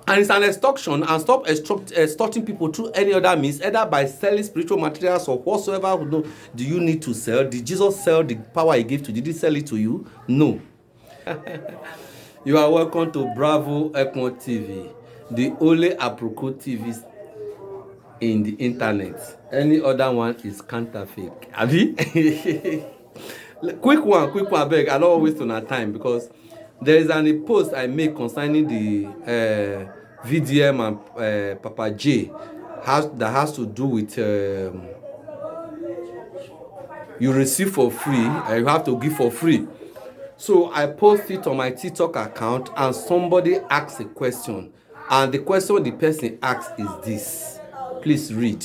And it's an extortion, and stop extorting people through any other means, either by selling spiritual materials or whatsoever do you need to sell. Did Jesus sell the power he gave to you? Did he sell it to you? No. You are welcome to Bravo Ekmo TV, the only Aproko TV in the internet. Any other one is counterfeit. Abi? quick one, abeg. I don't waste on our time, because there is a post I make concerning the VDM and Papa J that has to do with you receive for free and you have to give for free. So I post it on my TikTok account, and somebody asks a question, and the question the person asks is this. Please read.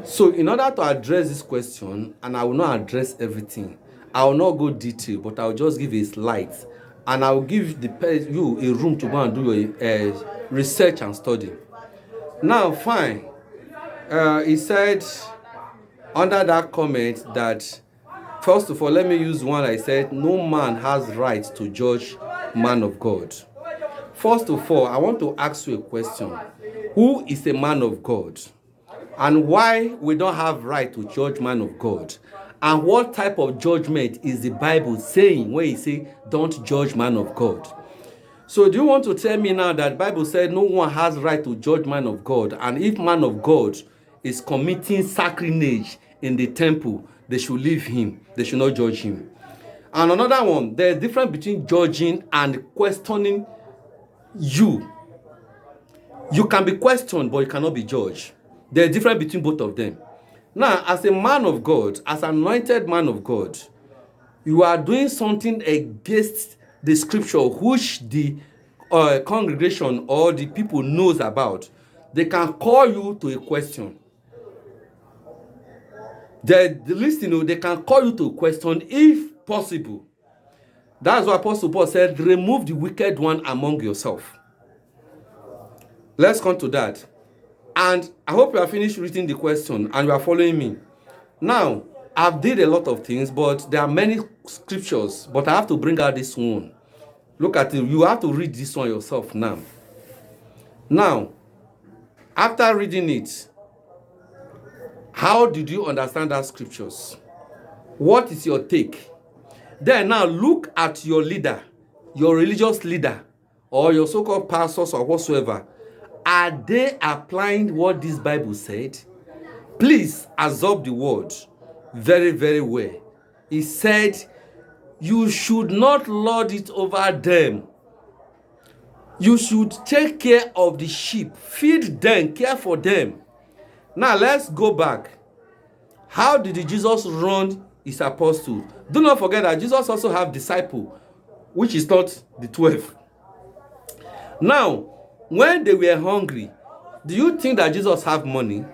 So in order to address this question, and I will not address everything, I will not go detail, but I will just give a slide, and I will give you a room to go and do your research and study. Now, fine. He said under that comment that, first of all, let me use one. I said, no man has right to judge man of God. First of all, I want to ask you a question. Who is a man of God? And why we don't have right to judge man of God? And what type of judgment is the Bible saying when he say, don't judge man of God? So do you want to tell me now that the Bible said no one has right to judge man of God, and if man of God is committing sacrilege in the temple, they should leave him, they should not judge him? And another one, there's a difference between judging and questioning you. You can be questioned, but you cannot be judged. There's a difference between both of them. Now, as a man of God, as an anointed man of God, you are doing something against the scripture which the congregation or the people knows about. They can call you to a question. They can call you to a question if possible. That's why Apostle Paul said, remove the wicked one among yourself. Let's come to that. And I hope you have finished reading the question and you are following me. Now, I've did a lot of things, but there are many scriptures, but I have to bring out this one. Look at it. You have to read this one yourself now. Now, after reading it, how did you understand that scriptures? What is your take? Then now look at your leader, your religious leader, or your so-called pastors or whatsoever. Are they applying what this Bible said? Please absorb the word very, very well. He said, you should not lord it over them. You should take care of the sheep, feed them, care for them. Now let's go back. How did Jesus run his apostles? Do not forget that Jesus also have disciples, which is not the 12. Now, when they were hungry, do you think that Jesus have money?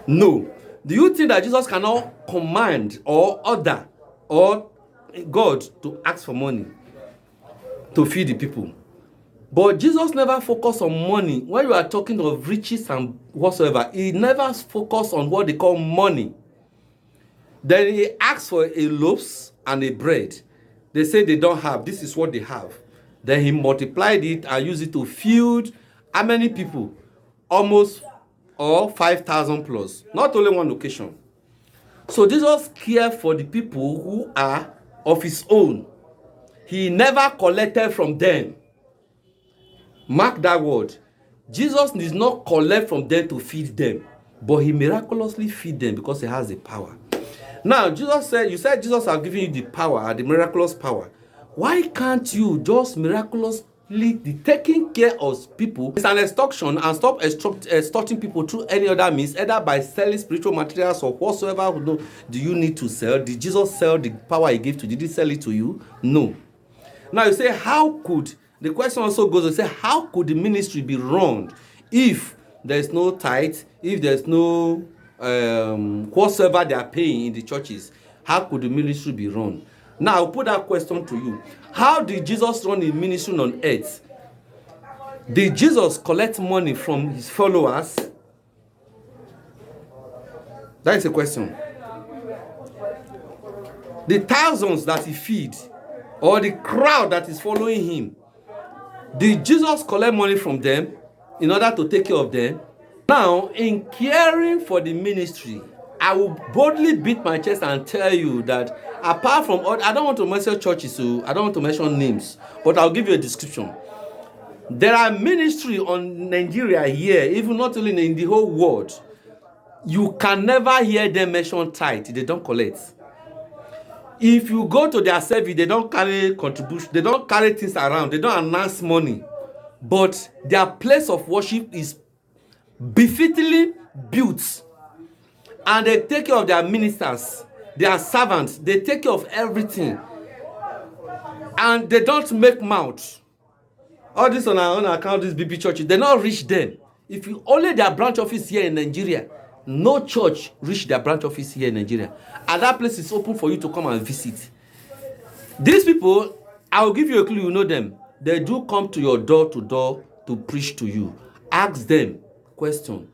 No. Do you think that Jesus cannot command or order or God to ask for money to feed the people? But Jesus never focused on money. When you are talking of riches and whatsoever, he never focused on what they call money. Then he asked for a loaves and a bread. They say they don't have. This is what they have. Then he multiplied it and used it to feed how many people? Almost 5,000 plus. Not only one occasion. So Jesus cared for the people who are of his own. He never collected from them. Mark that word. Jesus did not collect from them to feed them, but he miraculously feed them because he has the power. Now, Jesus said, you said Jesus has given you the power, the miraculous power. Why can't you just miraculously be taking care of people? It's an extortion, and stop extorting people through any other means, either by selling spiritual materials or whatsoever do you need to sell. Did Jesus sell the power he gave to you? Did he sell it to you? No. Now you say, how could, the question also goes to say, how could the ministry be run if there's no tithe, if there's no whatsoever they are paying in the churches? How could the ministry be run? Now I'll put that question to you. How did Jesus run his ministry on earth? Did Jesus collect money from his followers? That is a question. The thousands that he feed, or the crowd that is following him, Did Jesus collect money from them in order to take care of them? Now, in caring for the ministry, I will boldly beat my chest and tell you that apart from all, I don't want to mention churches, so I don't want to mention names, but I'll give you a description. There are ministry on Nigeria here, even not only in the whole world. You can never hear them mention tithe. They don't collect. If you go to their service, they don't carry contribution. They don't carry things around. They don't announce money. But their place of worship is befittingly built. And they take care of their ministers, their servants. They take care of everything. And they don't make mouth. All this on our own account, these BP churches, they not reach them. If you only their branch office here in Nigeria, no church reach their branch office here in Nigeria. And that place is open for you to come and visit. These people, I will give you a clue, you know them. They do come to your door to door to preach to you. Ask them question.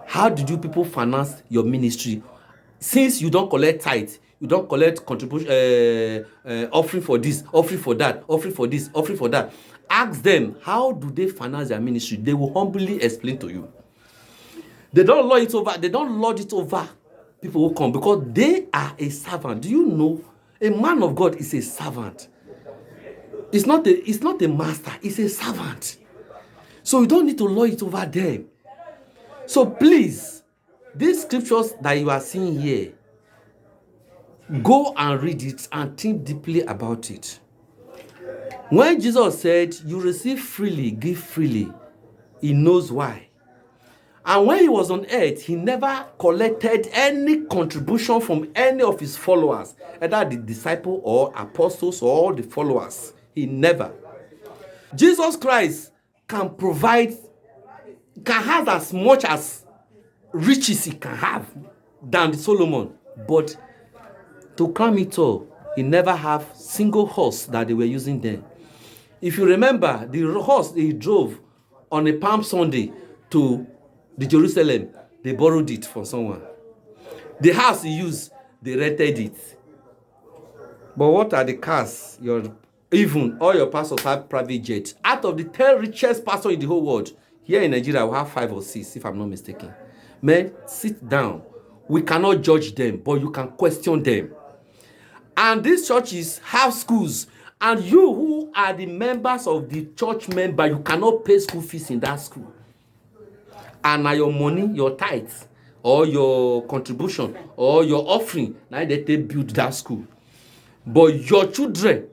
How did you people finance your ministry? Since you don't collect tithe, you don't collect contribution, offering for this, offering for that, offering for this, offering for that. Ask them, how do they finance their ministry? They will humbly explain to you. They don't lord it over. They don't lord it over people who come because they are a servant. Do you know a man of God is a servant? It's not a master. It's a servant. So you don't need to lord it over them. So please, these scriptures that you are seeing here, go and read it and think deeply about it. When Jesus said, you receive freely, give freely, he knows why. And when he was on earth, he never collected any contribution from any of his followers, either the disciple or apostles or all the followers. He never. Jesus Christ can provide, can have as much as riches he can have than Solomon. But to crown it all, he never have single horse that they were using then. If you remember, the horse he drove on a Palm Sunday to the Jerusalem, they borrowed it from someone. The house he used, they rented it. But what are the cars? Even all your pastors have private jets. Out of the 10 richest pastors in the whole world, here in Nigeria, we have 5 or 6, if I'm not mistaken. Men, sit down. We cannot judge them, but you can question them. And these churches have schools. And you who are the members of the church member, you cannot pay school fees in that school. And now your money, your tithes, or your contribution, or your offering, now they build that school. But your children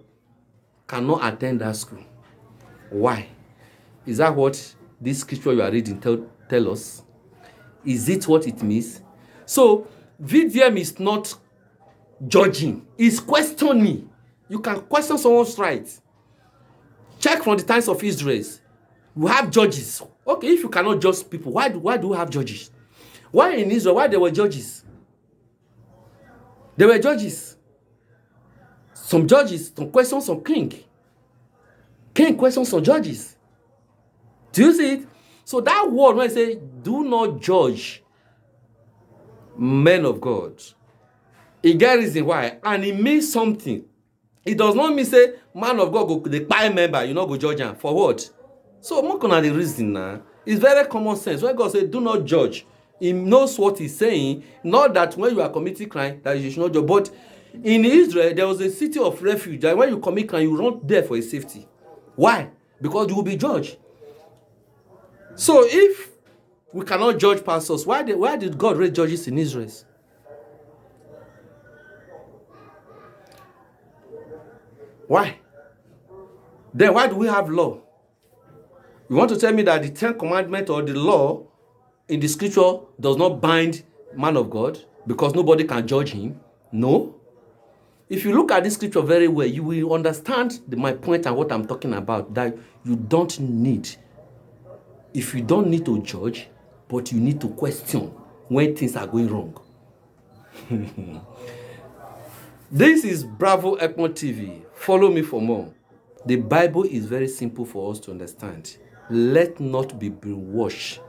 cannot attend that school. Why? Is that what this scripture you are reading tell us? Is it what it means? So, VDM is not judging. It's questioning. You can question someone's right. Check from the times of Israel. We have judges. Okay, if you cannot judge people, why do we have judges? Why in Israel? Why there were judges? There were judges. Some judges, some question some king. King questions some judges. Do you see it? So that word, when I say, do not judge men of God, it get reason why. And it means something. It does not mean say, man of God, go the pie member, you know, go judge him. For what? So, I'm not going to the reason now. It's very common sense. When God says, do not judge, he knows what he's saying. Not that when you are committing crime, that you should not judge. But in Israel, there was a city of refuge. That when you commit crime, you run there for a safety. Why? Because you will be judged. So, if we cannot judge pastors, why did God raise judges in Israel? Why? Then why do we have law? You want to tell me that the 10 commandments or the law in the scripture does not bind man of God because nobody can judge him? No. If you look at this scripture very well, you will understand my point and what I'm talking about, that you don't need, if you don't need to judge, but you need to question when things are going wrong. This is Bravo Ekmon TV. Follow me for more. The Bible is very simple for us to understand. Let not be brainwashed.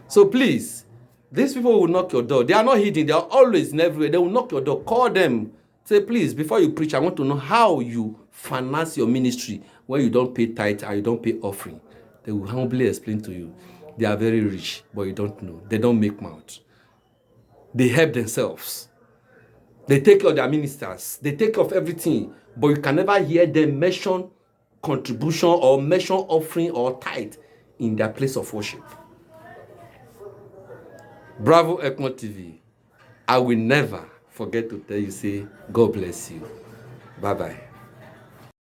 So please, these people will knock your door. They are not hidden. They are always in everywhere. They will knock your door. Call them. Say, please, before you preach, I want to know how you finance your ministry. when you don't pay tithe and you don't pay offering, they will humbly explain to you. They are very rich, but you don't know. They don't make mouth. They help themselves. They take care of their ministers. They take care of everything, but you can never hear them mention contribution or mention offering or tithe in their place of worship. Bravo Ekmo TV. I will never forget to tell you, say, God bless you. Bye-bye.